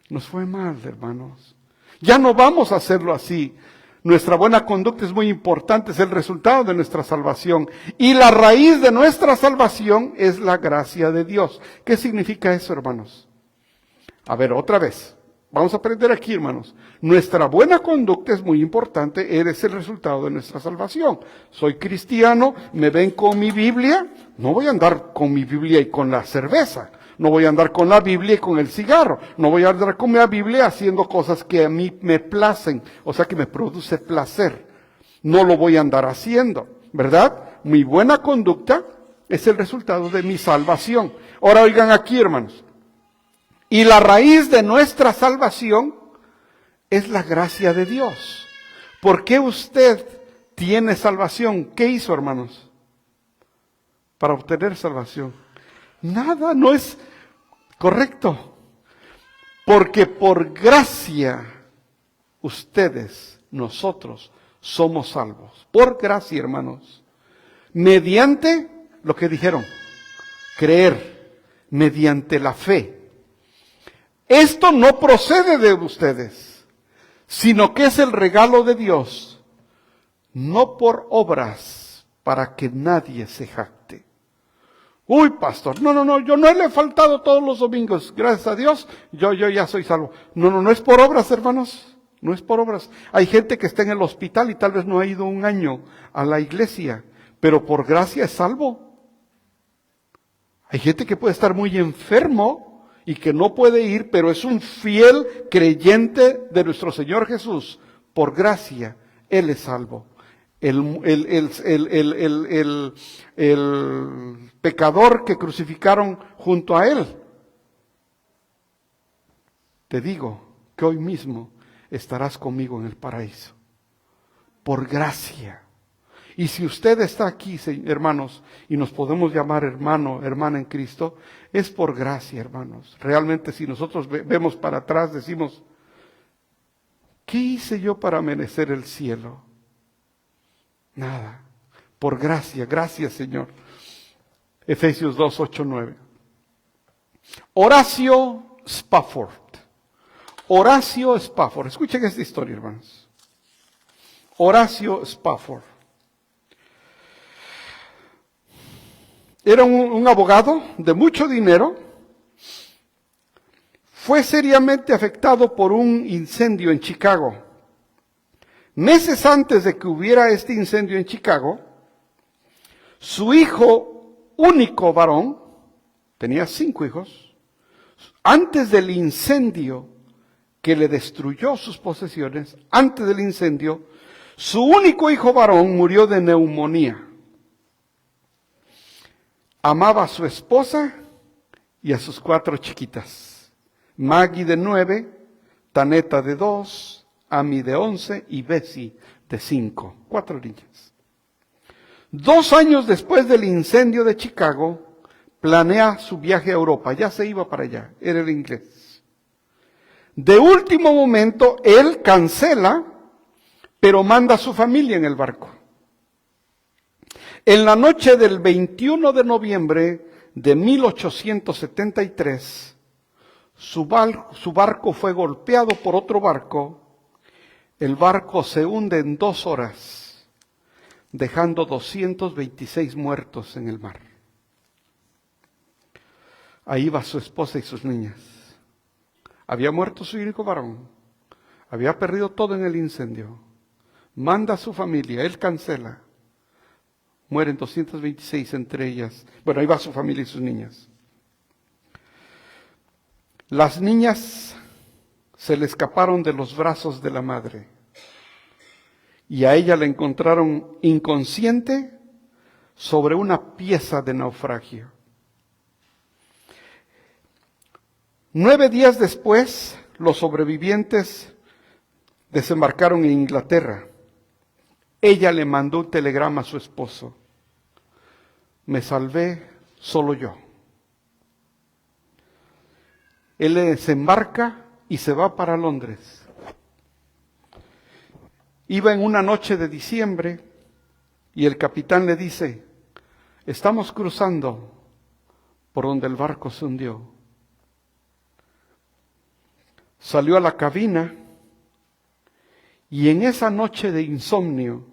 Nos fue mal, hermanos. Ya no vamos a hacerlo así. Nuestra buena conducta es muy importante, es el resultado de nuestra salvación. Y la raíz de nuestra salvación es la gracia de Dios. ¿Qué significa eso, hermanos? A ver, otra vez. Vamos a aprender aquí, hermanos. Nuestra buena conducta es muy importante, es el resultado de nuestra salvación. Soy cristiano, me ven con mi Biblia, no voy a andar con mi Biblia y con la cerveza. No voy a andar con la Biblia y con el cigarro. No voy a andar con la Biblia haciendo cosas que a mí me placen, o sea que me produce placer. No lo voy a andar haciendo, ¿verdad? Mi buena conducta es el resultado de mi salvación. Ahora oigan aquí, hermanos. Y la raíz de nuestra salvación es la gracia de Dios. ¿Por qué usted tiene salvación? ¿Qué hizo, hermanos? Para obtener salvación. Nada, no es correcto. Porque por gracia ustedes, nosotros, somos salvos. Por gracia, hermanos. Mediante lo que dijeron, creer, mediante la fe. Esto no procede de ustedes, sino que es el regalo de Dios, no por obras, para que nadie se jacte. Uy, pastor, no, yo no le he faltado todos los domingos, gracias a Dios, yo ya soy salvo. No es por obras, hermanos, no es por obras. Hay gente que está en el hospital y tal vez no ha ido un año a la iglesia, pero por gracia es salvo. Hay gente que puede estar muy enfermo y que no puede ir, pero es un fiel creyente de nuestro Señor Jesús. Por gracia, Él es salvo. El pecador que crucificaron junto a Él. Te digo que hoy mismo estarás conmigo en el paraíso. Por gracia. Y si usted está aquí, hermanos, y nos podemos llamar hermano, hermana en Cristo, es por gracia, hermanos. Realmente si nosotros vemos para atrás, decimos, ¿qué hice yo para merecer el cielo? Nada. Por gracia, gracias, Señor. Efesios 2, 8, 9. Horacio Spafford. Horacio Spafford. Escuchen esta historia, hermanos. Horacio Spafford. Era un abogado de mucho dinero. Fue seriamente afectado por un incendio en Chicago. Meses antes de que hubiera este incendio en Chicago, su hijo único varón, tenía 5 hijos, antes del incendio que le destruyó sus posesiones, antes del incendio, su único hijo varón murió de neumonía. Amaba a su esposa y a sus 4 chiquitas. Maggie de 9, Taneta de 2, Amy de 11 y Bessie de 5. 4 niñas. 2 años después del incendio de Chicago, planea su viaje a Europa. Ya se iba para allá, era el inglés. De último momento, él cancela, pero manda a su familia en el barco. En la noche del 21 de noviembre de 1873, su barco fue golpeado por otro barco. El barco se hunde en 2 horas, dejando 226 muertos en el mar. Ahí va su esposa y sus niñas. Había muerto su único varón. Había perdido todo en el incendio. Manda a su familia, él cancela. Mueren 226 entre ellas. Bueno, ahí va su familia y sus niñas. Las niñas se le escaparon de los brazos de la madre. Y a ella la encontraron inconsciente sobre una pieza de naufragio. 9 días después, los sobrevivientes desembarcaron en Inglaterra. Ella le mandó un telegrama a su esposo. Me salvé solo yo. Él desembarca y se va para Londres. Iba en una noche de diciembre y el capitán le dice, estamos cruzando por donde el barco se hundió. Salió a la cabina y en esa noche de insomnio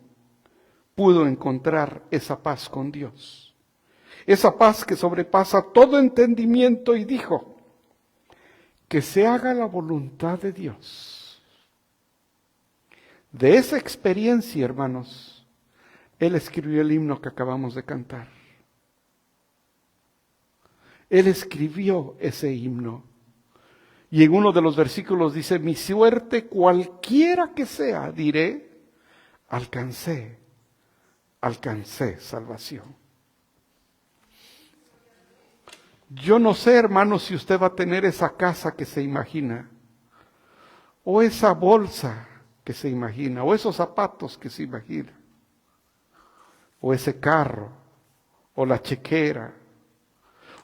pudo encontrar esa paz con Dios. Esa paz que sobrepasa todo entendimiento, y dijo, que se haga la voluntad de Dios. De esa experiencia, hermanos, él escribió el himno que acabamos de cantar. Él escribió ese himno. Y en uno de los versículos dice, mi suerte cualquiera que sea, diré, alcancé salvación. Yo no sé, hermanos, si usted va a tener esa casa que se imagina, o esa bolsa que se imagina, o esos zapatos que se imagina, o ese carro, o la chequera,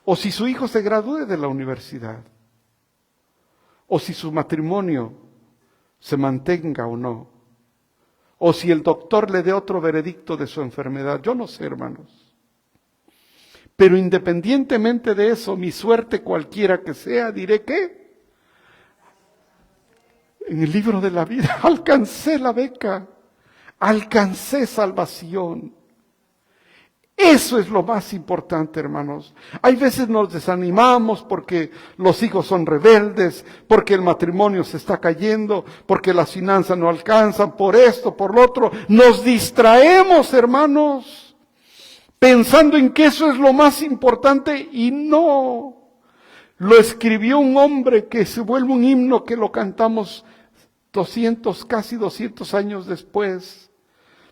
o si su hijo se gradúe de la universidad, o si su matrimonio se mantenga o no, o si el doctor le dé otro veredicto de su enfermedad. Yo no sé, hermanos. Pero independientemente de eso, mi suerte cualquiera que sea, diré que en el libro de la vida alcancé la beca, alcancé salvación. Eso es lo más importante, hermanos. Hay veces nos desanimamos porque los hijos son rebeldes, porque el matrimonio se está cayendo, porque las finanzas no alcanzan, por esto, por lo otro. Nos distraemos, hermanos, pensando en que eso es lo más importante, y no. Lo escribió un hombre que se vuelve un himno que lo cantamos casi 200 años después.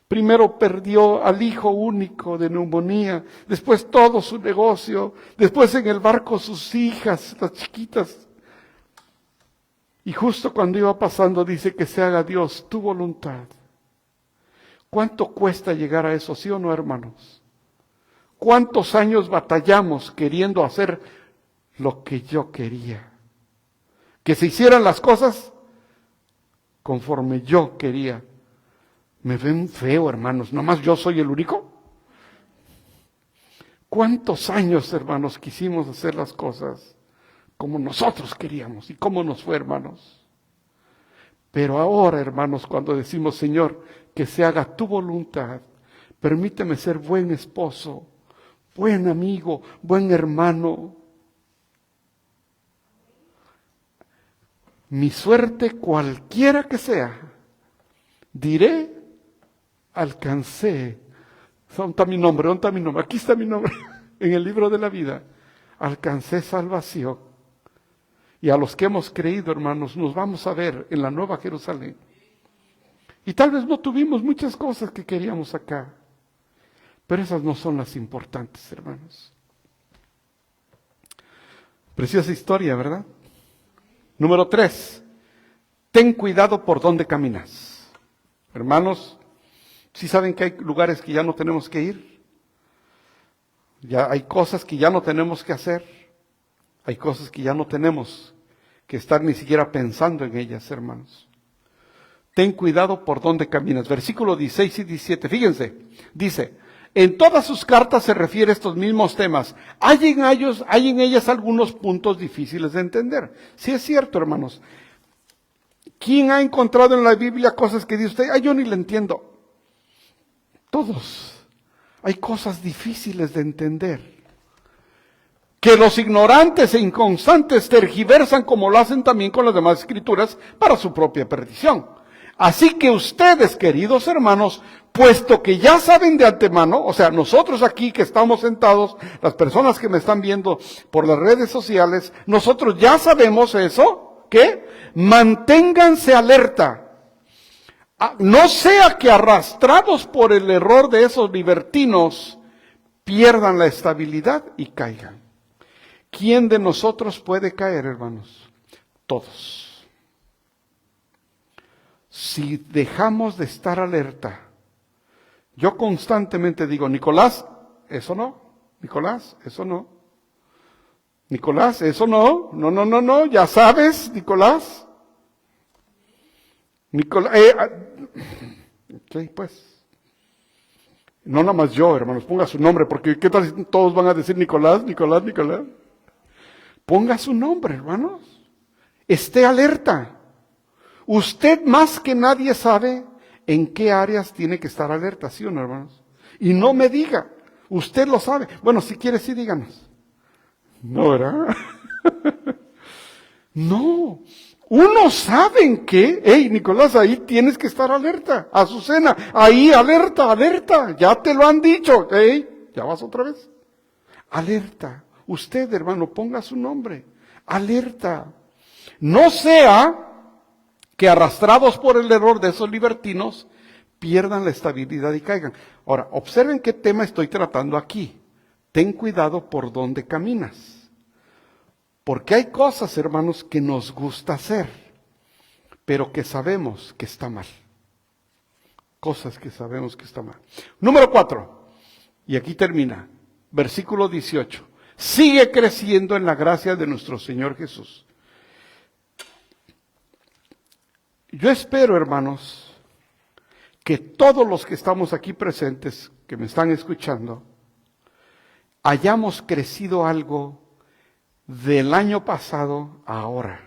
Primero perdió al hijo único de neumonía, después todo su negocio, después en el barco sus hijas, las chiquitas. Y justo cuando iba pasando dice que se haga Dios tu voluntad. ¿Cuánto cuesta llegar a eso, sí o no, hermanos? ¿Cuántos años batallamos queriendo hacer lo que yo quería? Que se hicieran las cosas conforme yo quería. Me ven feo, hermanos, nomás yo soy el único. ¿Cuántos años, hermanos, quisimos hacer las cosas como nosotros queríamos? ¿Y cómo nos fue, hermanos? Pero ahora, hermanos, cuando decimos, Señor, que se haga tu voluntad, permíteme ser buen esposo, buen amigo, buen hermano. Mi suerte, cualquiera que sea, diré, alcancé. ¿Dónde está mi nombre? ¿Dónde está mi nombre? Aquí está mi nombre, en el libro de la vida. Alcancé salvación. Y a los que hemos creído, hermanos, nos vamos a ver en la Nueva Jerusalén. Y tal vez no tuvimos muchas cosas que queríamos acá, pero esas no son las importantes, hermanos. Preciosa historia, ¿verdad? Número 3. Ten cuidado por dónde caminas. Hermanos, ¿sí saben que hay lugares que ya no tenemos que ir? Ya hay cosas que ya no tenemos que hacer. Hay cosas que ya no tenemos que estar ni siquiera pensando en ellas, hermanos. Ten cuidado por dónde caminas. Versículo 16 y 17, fíjense, dice, en todas sus cartas se refiere a estos mismos temas. Hay en ellas algunos puntos difíciles de entender. Sí es cierto, hermanos. ¿Quién ha encontrado en la Biblia cosas que dice usted, yo ni le entiendo? Todos. Hay cosas difíciles de entender, que los ignorantes e inconstantes tergiversan, como lo hacen también con las demás escrituras, para su propia perdición. Así que ustedes, queridos hermanos, puesto que ya saben de antemano, o sea, nosotros aquí que estamos sentados, las personas que me están viendo por las redes sociales, nosotros ya sabemos eso, ¿qué? Manténganse alerta. No sea que arrastrados por el error de esos libertinos, pierdan la estabilidad y caigan. ¿Quién de nosotros puede caer, hermanos? Todos. Si dejamos de estar alerta, yo constantemente digo, Nicolás, eso no, Nicolás, eso no. Nicolás, eso no, no, ya sabes, Nicolás. Ok, pues. No nada más yo, hermanos, ponga su nombre, porque ¿qué tal si todos van a decir Nicolás, Nicolás, Nicolás? Ponga su nombre, hermanos. Esté alerta. Usted más que nadie sabe en qué áreas tiene que estar alerta, ¿sí o no, hermanos? Y no me diga, usted lo sabe. Bueno, si quiere, sí díganos. No, ¿verdad? No. Uno sabe en qué. Hey, Nicolás, ahí tienes que estar alerta. Azucena, ahí alerta, alerta. Ya te lo han dicho. Hey, ya vas otra vez. Alerta. Usted, hermano, ponga su nombre. Alerta. No sea que arrastrados por el error de esos libertinos pierdan la estabilidad y caigan. Ahora, observen qué tema estoy tratando aquí. Ten cuidado por dónde caminas. Porque hay cosas, hermanos, que nos gusta hacer, pero que sabemos que está mal. Cosas que sabemos que está mal. Número 4, y aquí termina, versículo 18. Sigue creciendo en la gracia de nuestro Señor Jesús. Yo espero, hermanos, que todos los que estamos aquí presentes, que me están escuchando, hayamos crecido algo del año pasado a ahora.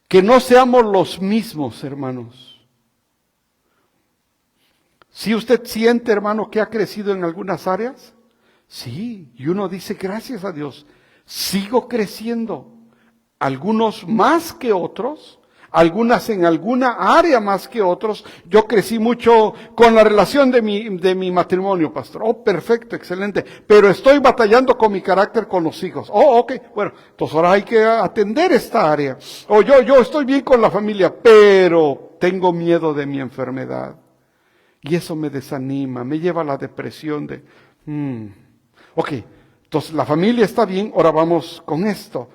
Que no seamos los mismos, hermanos. Si usted siente, hermano, que ha crecido en algunas áreas, sí, y uno dice, gracias a Dios, sigo creciendo. Algunos más que otros, algunas en alguna área más que otros. Yo crecí mucho con la relación de mi matrimonio, pastor. Oh, perfecto, excelente. Pero estoy batallando con mi carácter con los hijos. Oh, ok, bueno, entonces ahora hay que atender esta área. O yo estoy bien con la familia, pero tengo miedo de mi enfermedad. Y eso me desanima, me lleva a la depresión de, ok, entonces la familia está bien, ahora vamos con esto.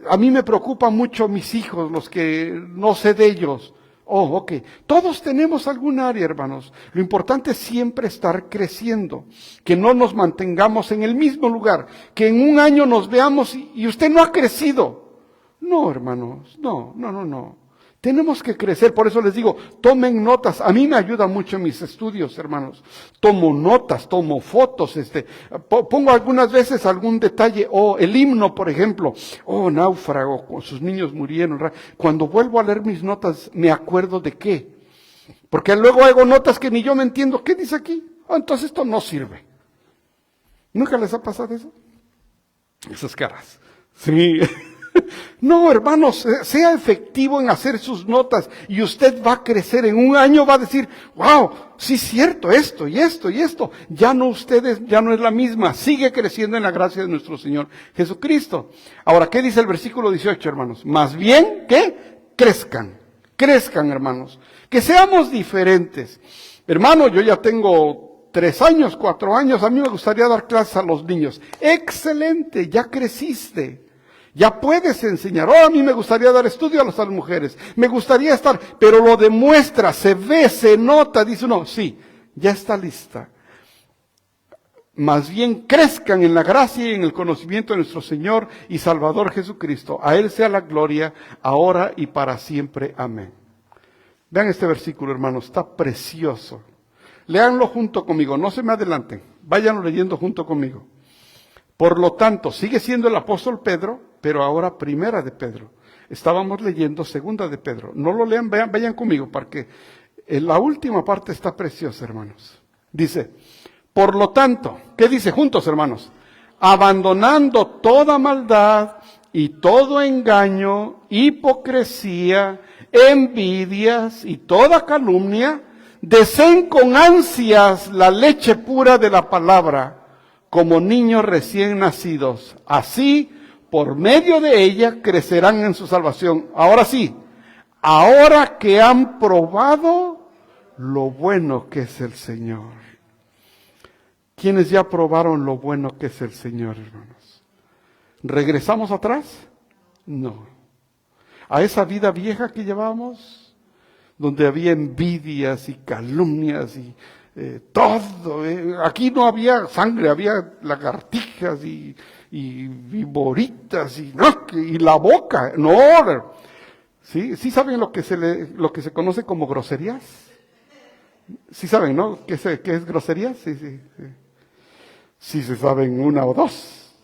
A mí me preocupan mucho mis hijos, los que no sé de ellos. Oh, ok. Todos tenemos algún área, hermanos. Lo importante es siempre estar creciendo. Que no nos mantengamos en el mismo lugar. Que en un año nos veamos y usted no ha crecido. No, hermanos. No. Tenemos que crecer, por eso les digo, tomen notas. A mí me ayuda mucho en mis estudios, hermanos. Tomo notas, tomo fotos, pongo algunas veces algún detalle, el himno, por ejemplo, náufrago, sus niños murieron. Cuando vuelvo a leer mis notas, me acuerdo de qué. Porque luego hago notas que ni yo me entiendo. ¿Qué dice aquí? Entonces esto no sirve. ¿Nunca les ha pasado eso? Esas caras. Sí. No, hermanos, sea efectivo en hacer sus notas y usted va a crecer. En un año va a decir, wow, sí es cierto, esto y esto y esto. Ya no es la misma. Sigue creciendo en la gracia de nuestro Señor Jesucristo. Ahora, ¿qué dice el versículo 18, hermanos? Más bien que crezcan, hermanos. Que seamos diferentes. Hermano, yo ya tengo 3 años, 4 años. A mí me gustaría dar clases a los niños. Excelente, ya creciste. Ya puedes enseñar. A mí me gustaría dar estudio a las mujeres. Me gustaría estar, pero lo demuestra, se ve, se nota. Dice uno, sí, ya está lista. Más bien crezcan en la gracia y en el conocimiento de nuestro Señor y Salvador Jesucristo. A Él sea la gloria, ahora y para siempre. Amén. Vean este versículo, hermanos, está precioso. Léanlo junto conmigo, no se me adelanten. Váyanlo leyendo junto conmigo. Por lo tanto, sigue siendo el apóstol Pedro, pero ahora primera de Pedro. Estábamos leyendo segunda de Pedro. No lo lean, vayan conmigo, porque la última parte está preciosa, hermanos. Dice, por lo tanto, ¿qué dice juntos, hermanos? Abandonando toda maldad y todo engaño, hipocresía, envidias y toda calumnia, deseen con ansias la leche pura de la palabra, como niños recién nacidos. Así, por medio de ella, crecerán en su salvación. Ahora sí, ahora que han probado lo bueno que es el Señor. ¿Quiénes ya probaron lo bueno que es el Señor, hermanos? ¿Regresamos atrás? No. A esa vida vieja que llevamos, donde había envidias y calumnias y todo. Aquí no había sangre, había lagartijas y víboritas y la boca. No, ¿Sí? ¿Sí saben lo que se conoce como groserías? Sí saben, ¿no? ¿Qué es groserías? Sí, sí, sí. Sí se saben una o dos.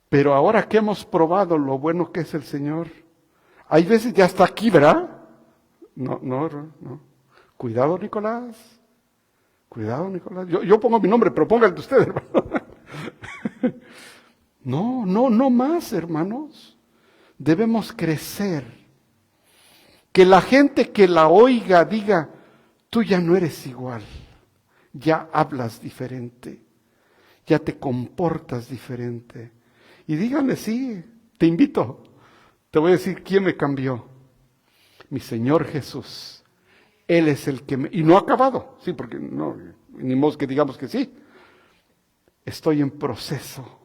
Pero ahora que hemos probado lo bueno que es el Señor, hay veces ya está aquí, ¿verdad? No. Cuidado, Nicolás. Cuidado, Nicolás. Yo pongo mi nombre, pero pongan el de ustedes, hermano. No más, hermanos. Debemos crecer. Que la gente que la oiga diga, tú ya no eres igual. Ya hablas diferente. Ya te comportas diferente. Y díganle, sí, te invito. Te voy a decir quién me cambió. Mi Señor Jesús. Él es el que me... Y no ha acabado, sí, porque no, ni modo que digamos que sí. Estoy en proceso.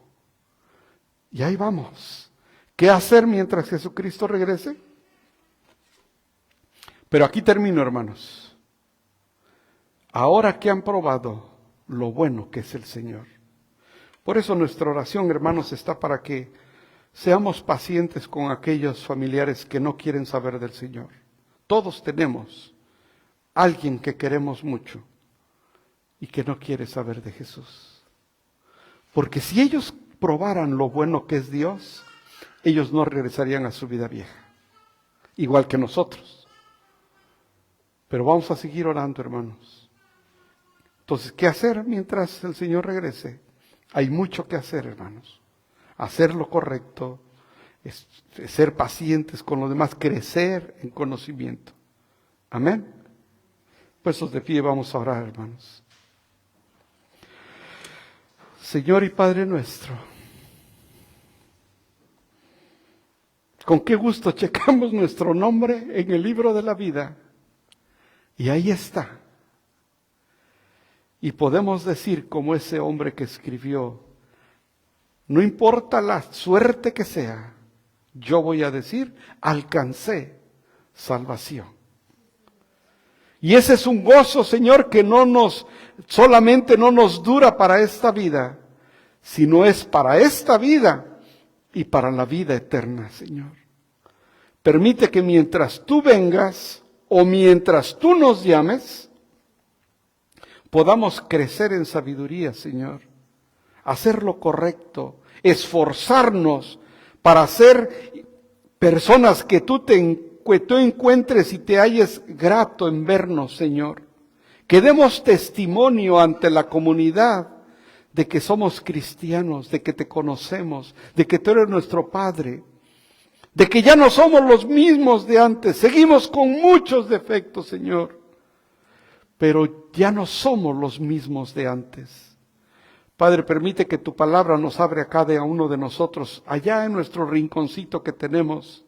Y ahí vamos. ¿Qué hacer mientras Jesucristo regrese? Pero aquí termino, hermanos. Ahora que han probado lo bueno que es el Señor. Por eso nuestra oración, hermanos, está para que seamos pacientes con aquellos familiares que no quieren saber del Señor. Todos tenemos alguien que queremos mucho y que no quiere saber de Jesús. Porque si ellos probaran lo bueno que es Dios, ellos no regresarían a su vida vieja, igual que nosotros. Pero vamos a seguir orando, hermanos. Entonces, ¿qué hacer mientras el Señor regrese? Hay mucho que hacer, hermanos. Hacer lo correcto, ser pacientes con los demás, crecer en conocimiento. Amén. Puestos de pie, vamos a orar, hermanos. Señor y Padre nuestro, con qué gusto checamos nuestro nombre en el libro de la vida. Y ahí está. Y podemos decir como ese hombre que escribió, no importa la suerte que sea, yo voy a decir, alcancé salvación. Y ese es un gozo, Señor, que solamente no nos dura para esta vida, sino es para esta vida y para la vida eterna, Señor. Permite que mientras tú vengas o mientras tú nos llames, podamos crecer en sabiduría, Señor, hacer lo correcto, esforzarnos para ser personas que tú encuentres y te halles grato en vernos, Señor. Que demos testimonio ante la comunidad de que somos cristianos, de que te conocemos, de que tú eres nuestro Padre, de que ya no somos los mismos de antes, seguimos con muchos defectos, Señor, pero ya no somos los mismos de antes. Padre, permite que tu palabra nos abre a cada uno de nosotros, allá en nuestro rinconcito que tenemos,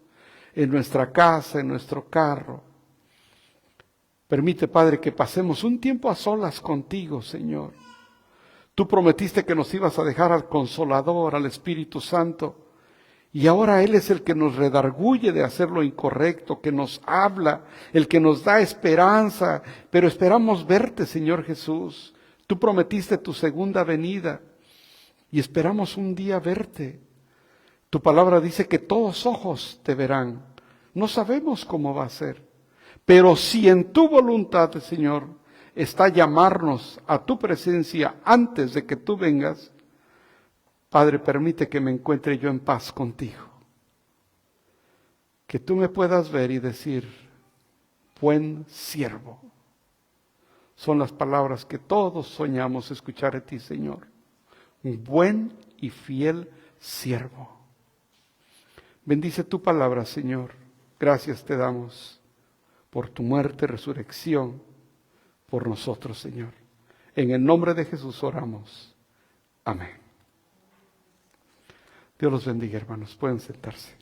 en nuestra casa, en nuestro carro. Permite, Padre, que pasemos un tiempo a solas contigo, Señor. Tú prometiste que nos ibas a dejar al Consolador, al Espíritu Santo, y ahora Él es el que nos redarguye de hacer lo incorrecto, que nos habla, el que nos da esperanza, pero esperamos verte, Señor Jesús. Tú prometiste tu segunda venida y esperamos un día verte. Tu palabra dice que todos ojos te verán. No sabemos cómo va a ser, pero si en tu voluntad, Señor, está llamarnos a tu presencia antes de que tú vengas, Padre, permite que me encuentre yo en paz contigo. Que tú me puedas ver y decir, buen siervo. Son las palabras que todos soñamos escuchar de ti, Señor. Un buen y fiel siervo. Bendice tu palabra, Señor. Gracias te damos por tu muerte, resurrección, por nosotros, Señor. En el nombre de Jesús oramos. Amén. Dios los bendiga, hermanos. Pueden sentarse.